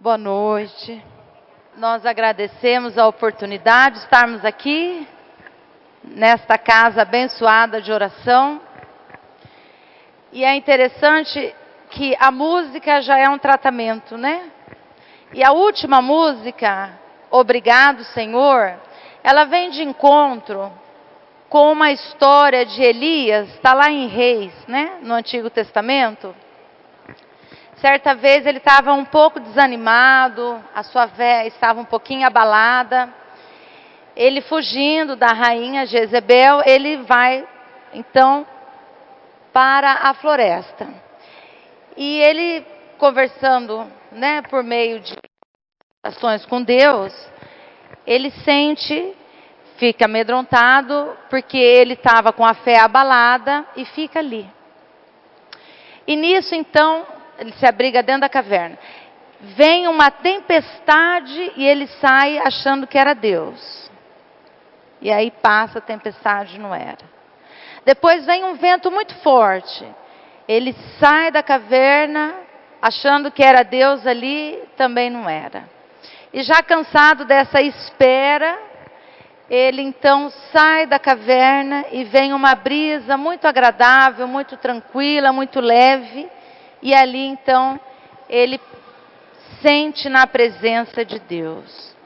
Boa noite. Nós agradecemos a oportunidade de estarmos aqui, nesta casa abençoada de oração. E é interessante que a música já é um tratamento, né? E a última música, Obrigado, Senhor, ela vem de encontro com uma história de Elias, está lá em Reis, né? No Antigo Testamento. Certa vez ele estava um pouco desanimado, a sua fé estava um pouquinho abalada. Ele fugindo da rainha Jezebel, ele vai então para a floresta. E ele conversando, né, por meio de ações com Deus, ele fica amedrontado, porque ele estava com a fé abalada e fica ali. E nisso então, ele se abriga dentro da caverna. Vem uma tempestade e ele sai achando que era Deus. E aí passa a tempestade, não era. Depois vem um vento muito forte. Ele sai da caverna achando que era Deus ali, também não era. E já cansado dessa espera, ele então sai da caverna e vem uma brisa muito agradável, muito tranquila, muito leve. E ali então ele sente na presença de Deus.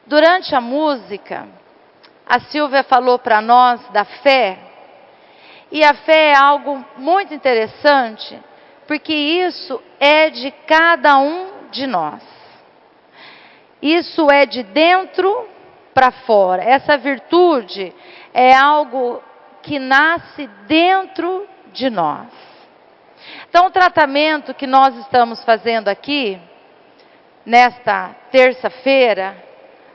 Durante a música, a Silvia falou para nós da fé. E a fé é algo muito interessante, porque isso é de cada um de nós. Isso é de dentro para fora. Essa virtude é algo que nasce dentro de nós. Então, o tratamento que nós estamos fazendo aqui, nesta terça-feira,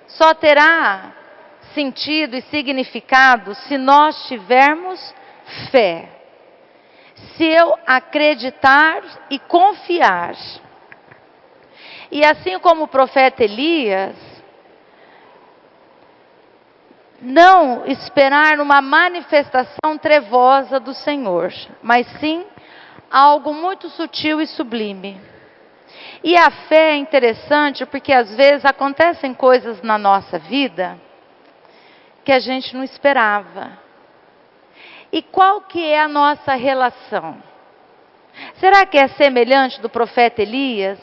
só terá sentido e significado se nós tivermos fé. Se eu acreditar e confiar. E assim como o profeta Elias, não esperar uma manifestação trevosa do Senhor, mas sim algo muito sutil e sublime. E a fé é interessante porque às vezes acontecem coisas na nossa vida que a gente não esperava. E qual que é a nossa relação? Será que é semelhante do profeta Elias?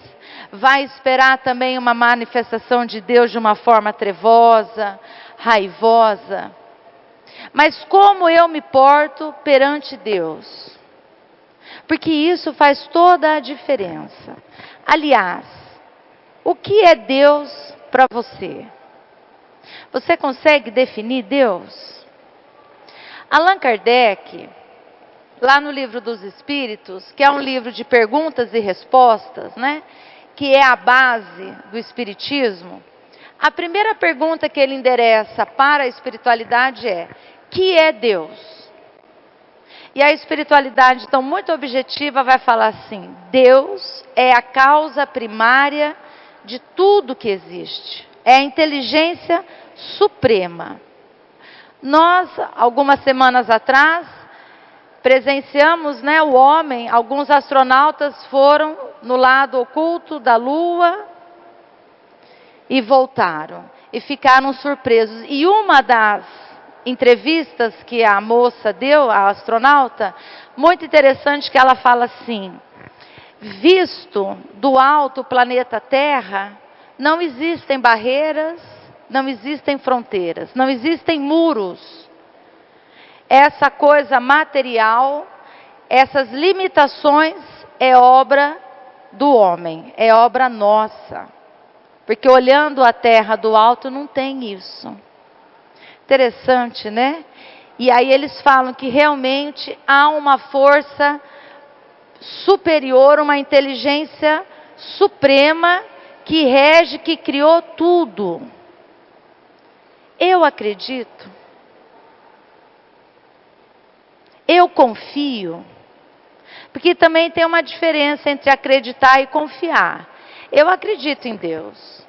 Vai esperar também uma manifestação de Deus de uma forma trevosa, raivosa? Mas como eu me porto perante Deus? Porque isso faz toda a diferença. Aliás, o que é Deus para você? Você consegue definir Deus? Allan Kardec, lá no Livro dos Espíritos, que é um livro de perguntas e respostas, né? Que é a base do Espiritismo. A primeira pergunta que ele endereça para a espiritualidade é: que é Deus? E a espiritualidade, então, muito objetiva, vai falar assim: Deus é a causa primária de tudo que existe. É a inteligência suprema. Nós, algumas semanas atrás, presenciamos, né, o homem, alguns astronautas foram no lado oculto da Lua e voltaram. E ficaram surpresos. E uma das entrevistas que a moça deu, a astronauta, muito interessante, que ela fala assim: visto do alto planeta Terra, não existem barreiras, não existem fronteiras, não existem muros. Essa coisa material, essas limitações é obra do homem, é obra nossa. Porque olhando a Terra do alto não tem isso. Interessante, né? E aí eles falam que realmente há uma força superior, uma inteligência suprema que rege, que criou tudo. Eu acredito. Eu confio. Porque também tem uma diferença entre acreditar e confiar. Eu acredito em Deus.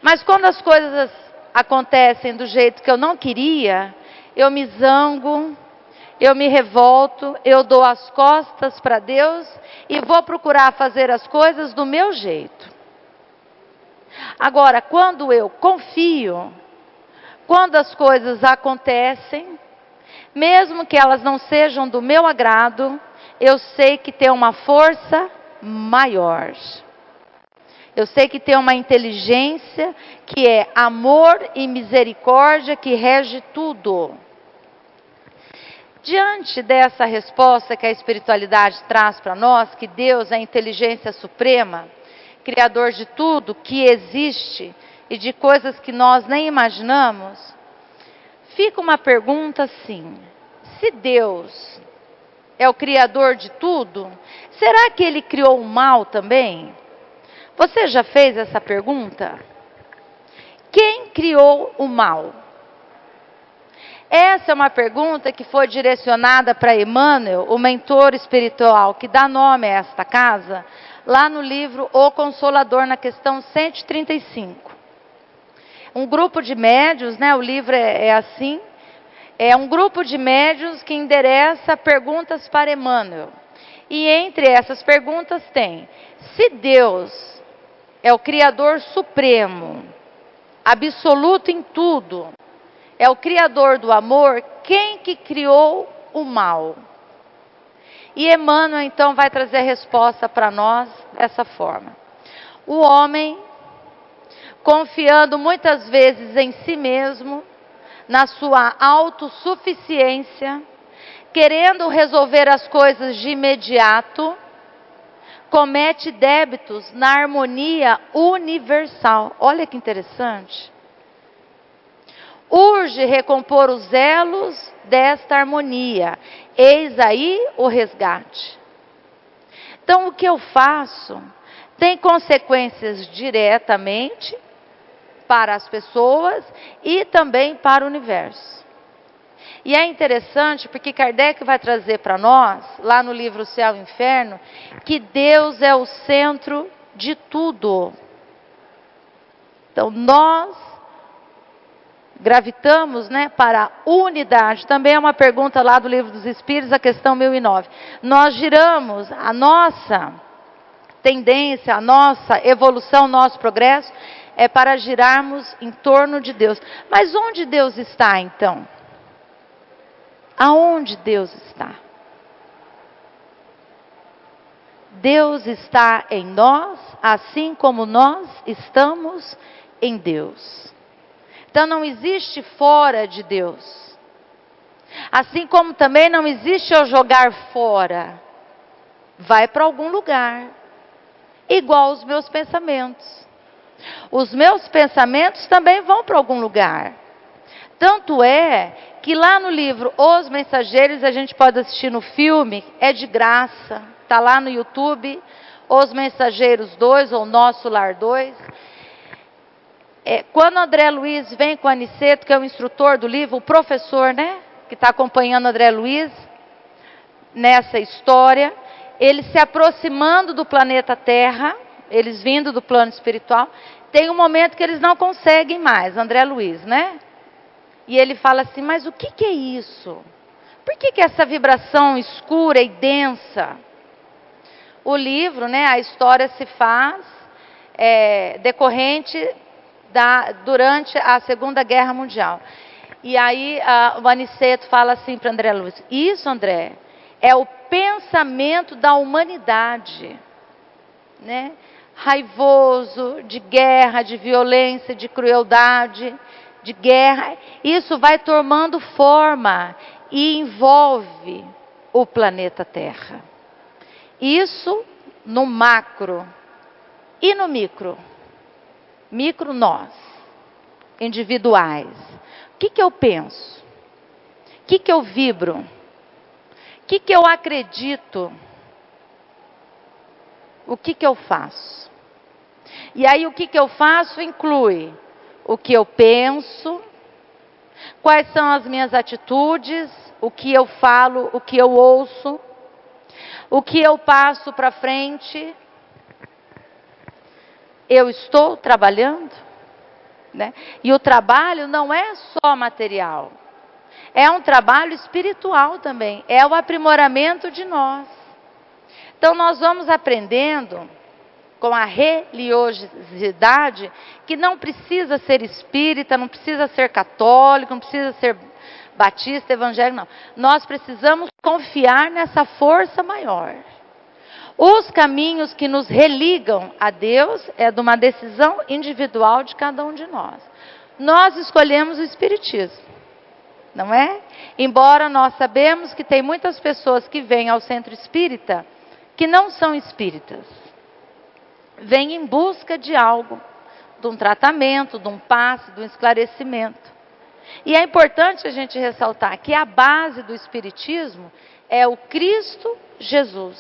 Mas quando as coisas acontecem do jeito que eu não queria, eu me zango, eu me revolto, eu dou as costas para Deus e vou procurar fazer as coisas do meu jeito. Agora, quando eu confio, quando as coisas acontecem, mesmo que elas não sejam do meu agrado, eu sei que tem uma força maior. Eu sei que tem uma inteligência que é amor e misericórdia que rege tudo. Diante dessa resposta que a espiritualidade traz para nós, que Deus é a inteligência suprema, Criador de tudo que existe e de coisas que nós nem imaginamos, fica uma pergunta assim: se Deus é o Criador de tudo, será que Ele criou o mal também? Você já fez essa pergunta? Quem criou o mal? Essa é uma pergunta que foi direcionada para Emmanuel, o mentor espiritual que dá nome a esta casa, lá no livro O Consolador, na questão 135. Um grupo de médiuns, né, o livro é assim, é um grupo de médiuns que endereça perguntas para Emmanuel. E entre essas perguntas tem: se Deus é o Criador Supremo, absoluto em tudo, é o Criador do amor, quem que criou o mal? E Emmanuel então vai trazer a resposta para nós dessa forma: o homem, confiando muitas vezes em si mesmo, na sua autossuficiência, querendo resolver as coisas de imediato, comete débitos na harmonia universal. Olha que interessante. Urge recompor os elos desta harmonia. Eis aí o resgate. Então, o que eu faço tem consequências diretamente para as pessoas e também para o universo. E é interessante porque Kardec vai trazer para nós, lá no livro Céu e Inferno, que Deus é o centro de tudo. Então, nós gravitamos, né, para a unidade. Também é uma pergunta lá do Livro dos Espíritos, a questão 1009. Nós giramos, a nossa tendência, a nossa evolução, nosso progresso é para girarmos em torno de Deus. Mas onde Deus está então? Aonde Deus está? Deus está em nós, assim como nós estamos em Deus. Então não existe fora de Deus. Assim como também não existe eu jogar fora. Vai para algum lugar. Igual os meus pensamentos. Os meus pensamentos também vão para algum lugar. Tanto é que lá no livro Os Mensageiros, a gente pode assistir no filme, é de graça. Está lá no YouTube, Os Mensageiros 2 ou Nosso Lar 2. Quando André Luiz vem com o Aniceto, que é o instrutor do livro, o professor, né, que está acompanhando André Luiz nessa história, ele se aproximando do planeta Terra, eles vindo do plano espiritual, tem um momento que eles não conseguem mais, André Luiz, né? E ele fala assim: mas o que é isso? Por que essa vibração escura e densa? O livro, né, a história se faz decorrente durante a Segunda Guerra Mundial. E aí o Aniceto fala assim para André Luiz: isso, André, é o pensamento da humanidade, né? Raivoso, de guerra, de violência, de crueldade, de guerra. Isso vai tomando forma e envolve o planeta Terra. Isso no macro e no micro. Micro nós, individuais. O que eu penso? O que eu vibro? O que eu acredito? O que eu faço? E aí o que eu faço inclui o que eu penso, quais são as minhas atitudes, o que eu falo, o que eu ouço, o que eu passo para frente. Eu estou trabalhando, né? E o trabalho não é só material, é um trabalho espiritual também, é o aprimoramento de nós. Então nós vamos aprendendo com a religiosidade, que não precisa ser espírita, não precisa ser católico, não precisa ser batista, evangélico, não. Nós precisamos confiar nessa força maior. Os caminhos que nos religam a Deus é de uma decisão individual de cada um de nós. Nós escolhemos o espiritismo, não é? Embora nós sabemos que tem muitas pessoas que vêm ao centro espírita que não são espíritas. Vêm em busca de algo, de um tratamento, de um passe, de um esclarecimento. E é importante a gente ressaltar que a base do espiritismo é o Cristo Jesus,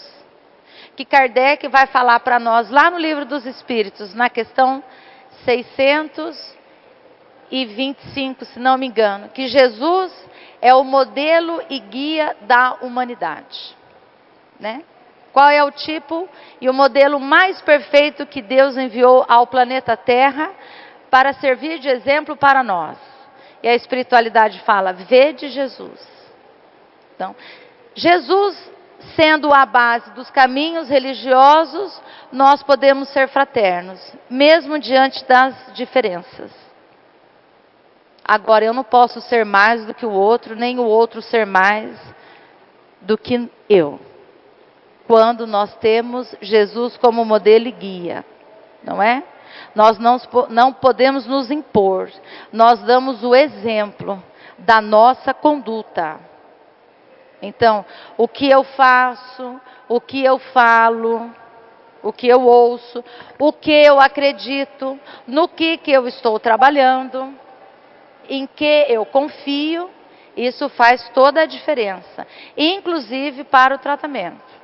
que Kardec vai falar para nós lá no Livro dos Espíritos, na questão 625, se não me engano, que Jesus é o modelo e guia da humanidade, né? Qual é o tipo e o modelo mais perfeito que Deus enviou ao planeta Terra para servir de exemplo para nós? E a espiritualidade fala, vede Jesus. Então, Jesus sendo a base dos caminhos religiosos, nós podemos ser fraternos, mesmo diante das diferenças. Agora, eu não posso ser mais do que o outro, nem o outro ser mais do que eu. Quando nós temos Jesus como modelo e guia, não é? Nós não podemos nos impor, nós damos o exemplo da nossa conduta. Então, o que eu faço, o que eu falo, o que eu ouço, o que eu acredito, no que eu estou trabalhando, em que eu confio, isso faz toda a diferença, inclusive para o tratamento.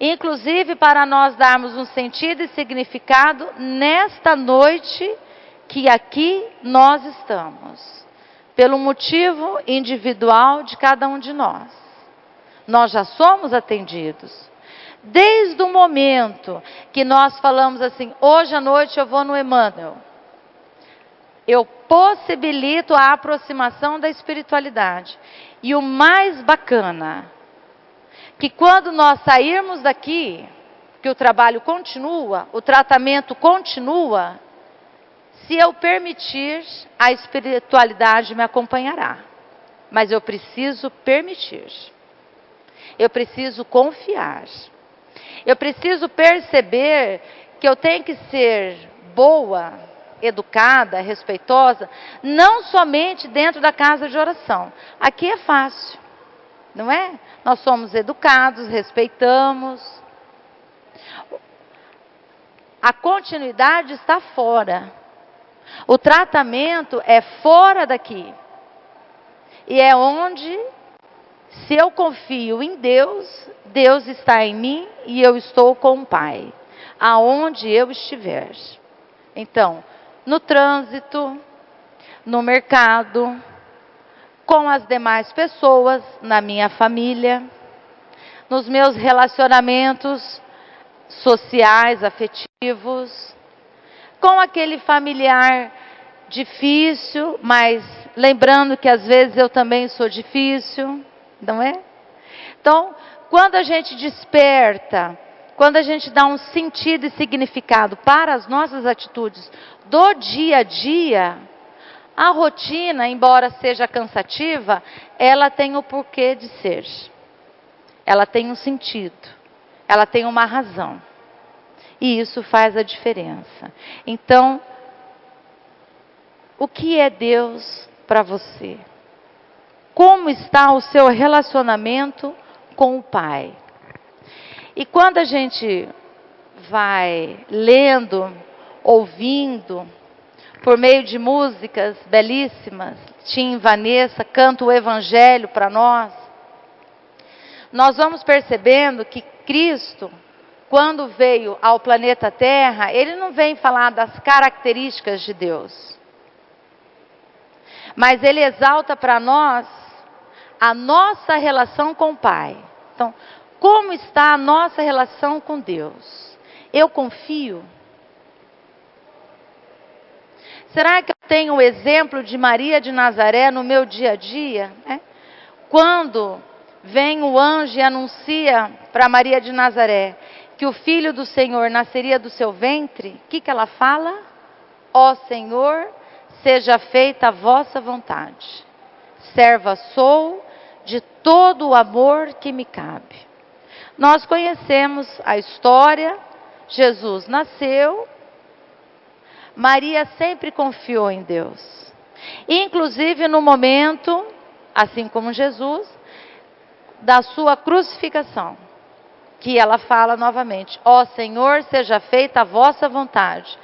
Inclusive para nós darmos um sentido e significado nesta noite que aqui nós estamos. Pelo motivo individual de cada um de nós. Nós já somos atendidos. Desde o momento que nós falamos assim, hoje à noite eu vou no Emmanuel. Eu possibilito a aproximação da espiritualidade. E o mais bacana, que quando nós sairmos daqui, que o trabalho continua, o tratamento continua, se eu permitir, a espiritualidade me acompanhará. Mas eu preciso permitir. Eu preciso confiar. Eu preciso perceber que eu tenho que ser boa, educada, respeitosa, não somente dentro da casa de oração. Aqui é fácil, não é? Nós somos educados, respeitamos. A continuidade está fora. O tratamento é fora daqui. E é onde, se eu confio em Deus, Deus está em mim e eu estou com o Pai. Aonde eu estiver. Então, no trânsito, no mercado, com as demais pessoas, na minha família, nos meus relacionamentos sociais, afetivos, com aquele familiar difícil, mas lembrando que às vezes eu também sou difícil, não é? Então, quando a gente desperta, quando a gente dá um sentido e significado para as nossas atitudes do dia a dia, a rotina, embora seja cansativa, ela tem o porquê de ser. Ela tem um sentido, ela tem uma razão. E isso faz a diferença. Então, o que é Deus para você? Como está o seu relacionamento com o Pai? E quando a gente vai lendo, ouvindo, por meio de músicas belíssimas, Tim e Vanessa cantam o Evangelho para nós, nós vamos percebendo que Cristo, quando veio ao planeta Terra, ele não vem falar das características de Deus. Mas ele exalta para nós a nossa relação com o Pai. Então, como está a nossa relação com Deus? Eu confio? Será que eu tenho o exemplo de Maria de Nazaré no meu dia a dia? Quando vem o anjo e anuncia para Maria de Nazaré que o filho do Senhor nasceria do seu ventre, o que ela fala? Ó Senhor, seja feita a vossa vontade. Serva sou de todo o amor que me cabe. Nós conhecemos a história. Jesus nasceu. Maria sempre confiou em Deus. Inclusive no momento, assim como Jesus, da sua crucificação, que ela fala novamente: ó Senhor, seja feita a vossa vontade.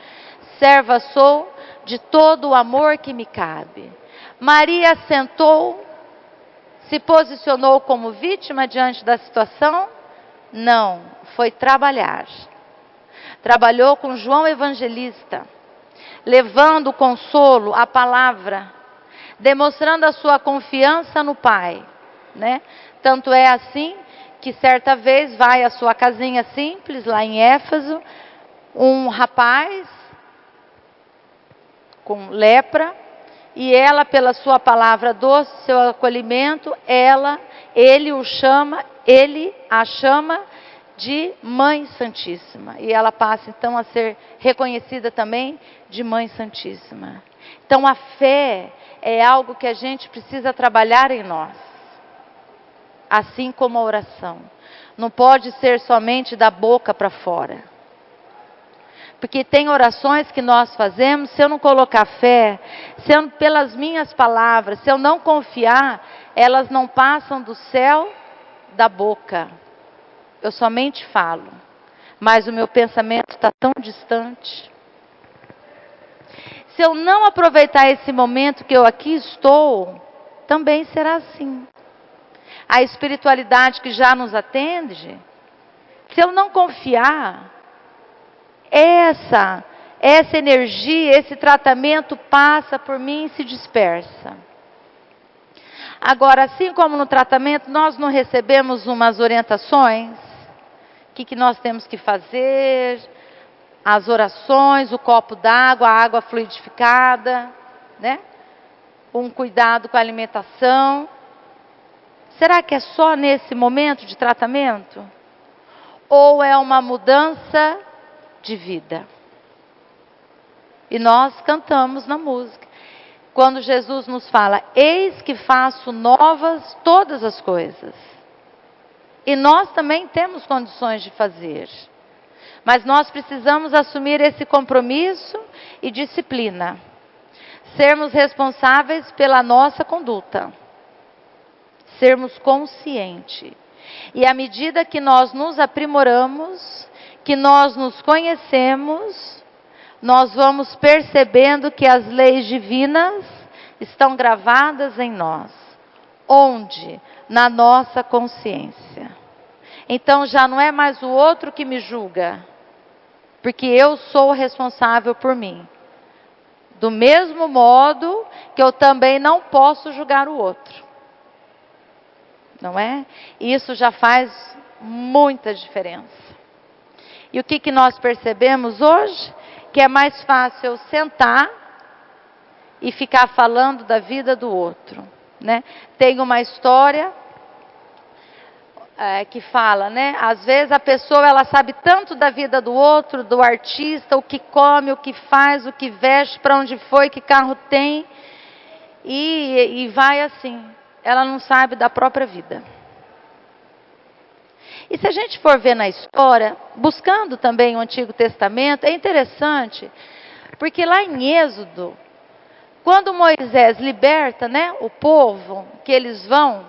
Serva sou de todo o amor que me cabe. Maria sentou, se posicionou como vítima diante da situação? Não, foi trabalhar. Trabalhou com João Evangelista, levando o consolo, a palavra, demonstrando a sua confiança no Pai, né? Tanto é assim que certa vez vai à sua casinha simples, lá em Éfeso, um rapaz com lepra, e ela, pela sua palavra doce, seu acolhimento, ele a chama de Mãe Santíssima. E ela passa então a ser reconhecida também de Mãe Santíssima. Então a fé é algo que a gente precisa trabalhar em nós. Assim como a oração. Não pode ser somente da boca para fora. Porque tem orações que nós fazemos, se eu não colocar fé, pelas minhas palavras, se eu não confiar, elas não passam do céu da boca. Eu somente falo, mas o meu pensamento está tão distante. Se eu não aproveitar esse momento que eu aqui estou, também será assim. A espiritualidade que já nos atende, se eu não confiar, essa energia, esse tratamento passa por mim e se dispersa. Agora, assim como no tratamento, nós não recebemos umas orientações, o que nós temos que fazer, as orações, o copo d'água, a água fluidificada, né? Um cuidado com a alimentação. Será que é só nesse momento de tratamento? Ou é uma mudança de vida? E nós cantamos na música, quando Jesus nos fala: eis que faço novas todas as coisas. E nós também temos condições de fazer, mas nós precisamos assumir esse compromisso e disciplina, sermos responsáveis pela nossa conduta, sermos conscientes. E à medida que nós nos aprimoramos, que nós nos conhecemos, nós vamos percebendo que as leis divinas estão gravadas em nós. Onde? Na nossa consciência. Então já não é mais o outro que me julga, porque eu sou responsável por mim. Do mesmo modo que eu também não posso julgar o outro. Não é? Isso já faz muita diferença. E o que nós percebemos hoje? Que é mais fácil eu sentar e ficar falando da vida do outro, né? Tem uma história que fala, né? Às vezes a pessoa, ela sabe tanto da vida do outro, do artista, o que come, o que faz, o que veste, para onde foi, que carro tem, e vai assim. Ela não sabe da própria vida. E se a gente for ver na história, buscando também o Antigo Testamento, é interessante, porque lá em Êxodo, quando Moisés liberta, né, o povo, que eles vão,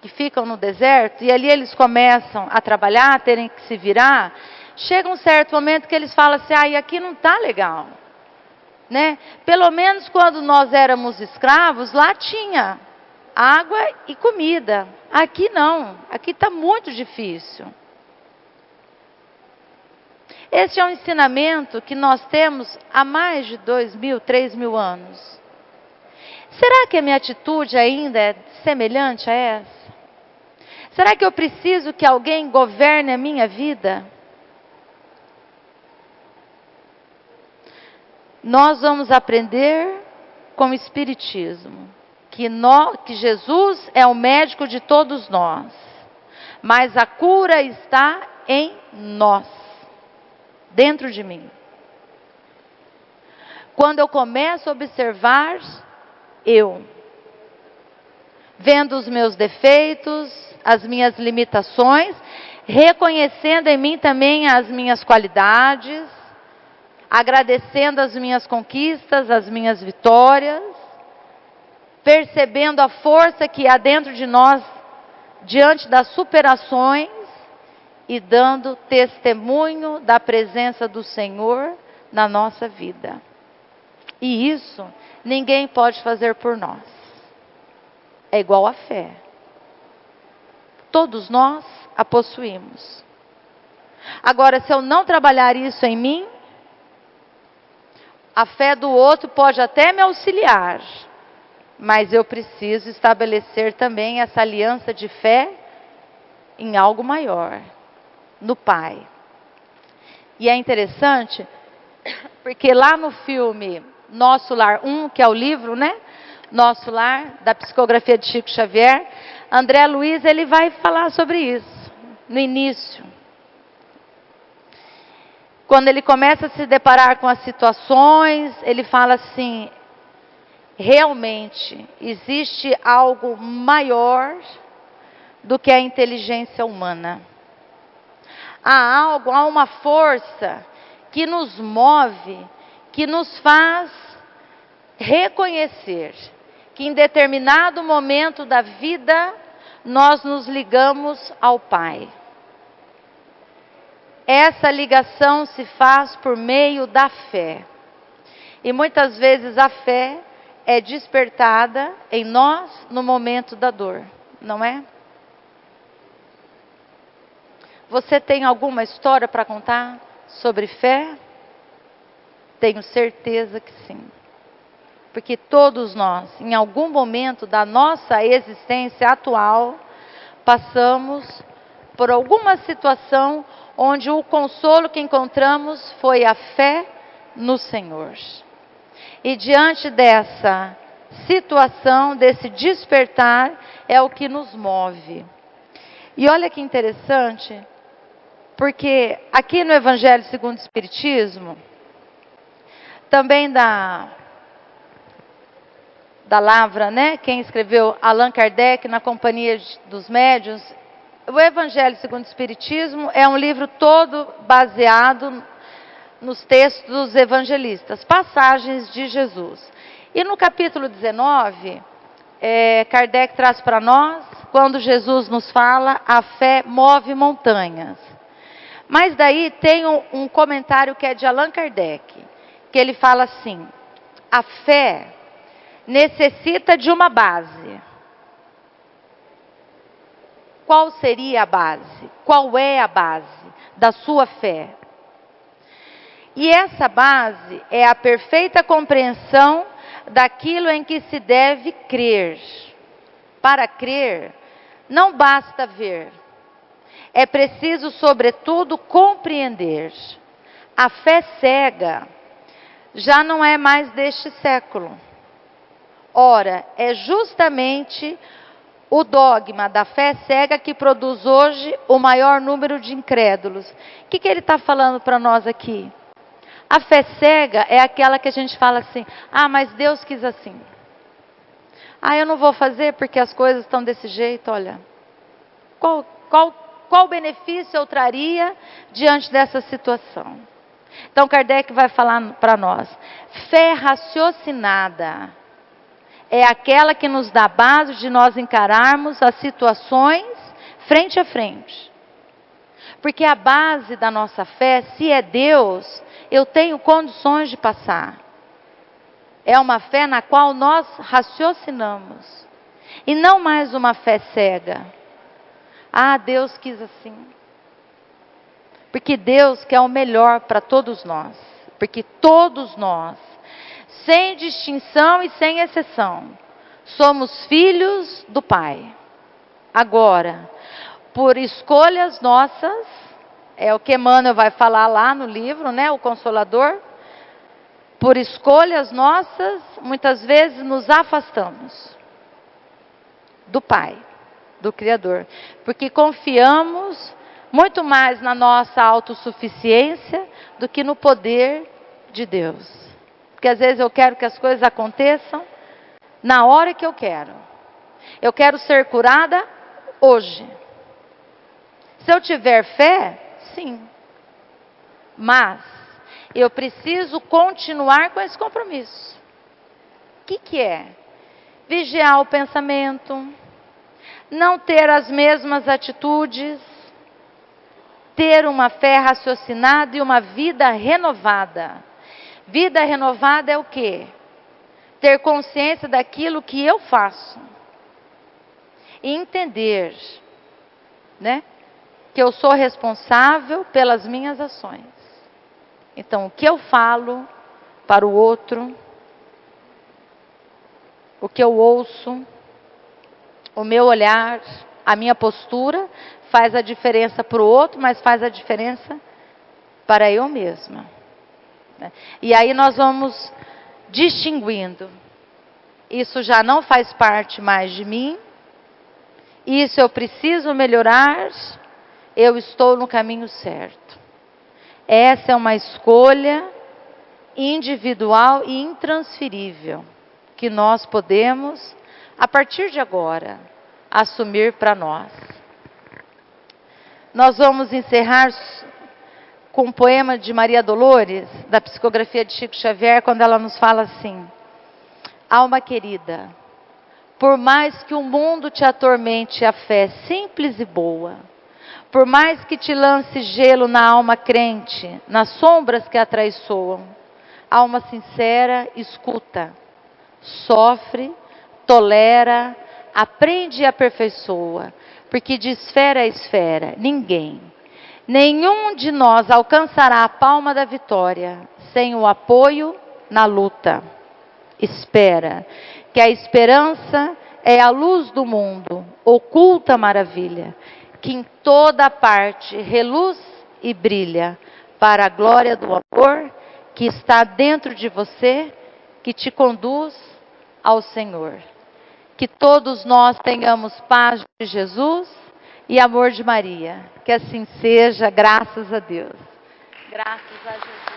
que ficam no deserto, e ali eles começam a trabalhar, terem que se virar, chega um certo momento que eles falam assim: e aqui não está legal. Né? Pelo menos quando nós éramos escravos, lá tinha água e comida. Aqui não, aqui está muito difícil. Esse é um ensinamento que nós temos há mais de 2.000, 3.000 anos. Será que a minha atitude ainda é semelhante a essa? Será que eu preciso que alguém governe a minha vida? Nós vamos aprender com o Espiritismo que Jesus é o médico de todos nós, mas a cura está em nós, dentro de mim. Quando eu começo a observar vendo os meus defeitos, as minhas limitações, reconhecendo em mim também as minhas qualidades, agradecendo as minhas conquistas, as minhas vitórias, percebendo a força que há dentro de nós diante das superações e dando testemunho da presença do Senhor na nossa vida. E isso ninguém pode fazer por nós. É igual a fé. Todos nós a possuímos. Agora, se eu não trabalhar isso em mim, a fé do outro pode até me auxiliar, mas eu preciso estabelecer também essa aliança de fé em algo maior, no Pai. E é interessante, porque lá no filme Nosso Lar 1, que é o livro, né? Nosso Lar, da psicografia de Chico Xavier, André Luiz, ele vai falar sobre isso, no início. Quando ele começa a se deparar com as situações, ele fala assim: realmente existe algo maior do que a inteligência humana. Há uma força que nos move, que nos faz reconhecer que em determinado momento da vida nós nos ligamos ao Pai. Essa ligação se faz por meio da fé. E muitas vezes a fé é despertada em nós no momento da dor, não é? Você tem alguma história para contar sobre fé? Tenho certeza que sim. Porque todos nós, em algum momento da nossa existência atual, passamos por alguma situação onde o consolo que encontramos foi a fé no Senhor. E diante dessa situação, desse despertar, é o que nos move. E olha que interessante, porque aqui no Evangelho segundo o Espiritismo, também da Lavra, né? Quem escreveu, Allan Kardec, na Companhia dos Médiuns. O Evangelho segundo o Espiritismo é um livro todo baseado nos textos dos evangelistas, passagens de Jesus. E no capítulo 19, Kardec traz para nós, quando Jesus nos fala, a fé move montanhas. Mas daí tem um comentário que é de Allan Kardec, que ele fala assim: a fé necessita de uma base. Qual seria a base? Qual é a base da sua fé? E essa base é a perfeita compreensão daquilo em que se deve crer. Para crer, não basta ver. É preciso, sobretudo, compreender. A fé cega já não é mais deste século. Ora, é justamente o dogma da fé cega que produz hoje o maior número de incrédulos. O que ele está falando para nós aqui? A fé cega é aquela que a gente fala assim: ah, mas Deus quis assim. Ah, eu não vou fazer porque as coisas estão desse jeito, olha. Qual benefício eu traria diante dessa situação? Então Kardec vai falar para nós: fé raciocinada é aquela que nos dá base de nós encararmos as situações frente a frente. Porque a base da nossa fé, se é Deus, eu tenho condições de passar. É uma fé na qual nós raciocinamos. E não mais uma fé cega. Ah, Deus quis assim. Porque Deus quer o melhor para todos nós. Porque todos nós, sem distinção e sem exceção, somos filhos do Pai. Agora, por escolhas nossas, é o que Emmanuel vai falar lá no livro, né, o Consolador. Por escolhas nossas, muitas vezes nos afastamos do Pai, do Criador. Porque confiamos muito mais na nossa autossuficiência do que no poder de Deus. Porque às vezes eu quero que as coisas aconteçam na hora que eu quero. Eu quero ser curada hoje. Se eu tiver fé, sim. Mas eu preciso continuar com esse compromisso. O que é? Vigiar o pensamento, não ter as mesmas atitudes, ter uma fé raciocinada e uma vida renovada. Vida renovada é o quê? Ter consciência daquilo que eu faço. E entender, né, que eu sou responsável pelas minhas ações. Então, o que eu falo para o outro, o que eu ouço, o meu olhar, a minha postura, faz a diferença para o outro, mas faz a diferença para eu mesma. E aí nós vamos distinguindo. Isso já não faz parte mais de mim. Isso eu preciso melhorar. Eu estou no caminho certo. Essa é uma escolha individual e intransferível que nós podemos, a partir de agora, assumir para nós. Nós vamos encerrar com um poema de Maria Dolores, da psicografia de Chico Xavier, quando ela nos fala assim: alma querida, por mais que o mundo te atormente a fé simples e boa, por mais que te lance gelo na alma crente, nas sombras que a traiçoam, alma sincera, escuta, sofre, tolera, aprende e aperfeiçoa, porque de esfera a esfera, nenhum de nós alcançará a palma da vitória sem o apoio na luta. Espera, que a esperança é a luz do mundo, oculta maravilha, que em toda parte reluz e brilha, para a glória do amor que está dentro de você, que te conduz ao Senhor. Que todos nós tenhamos paz de Jesus e amor de Maria. Que assim seja, graças a Deus. Graças a Jesus.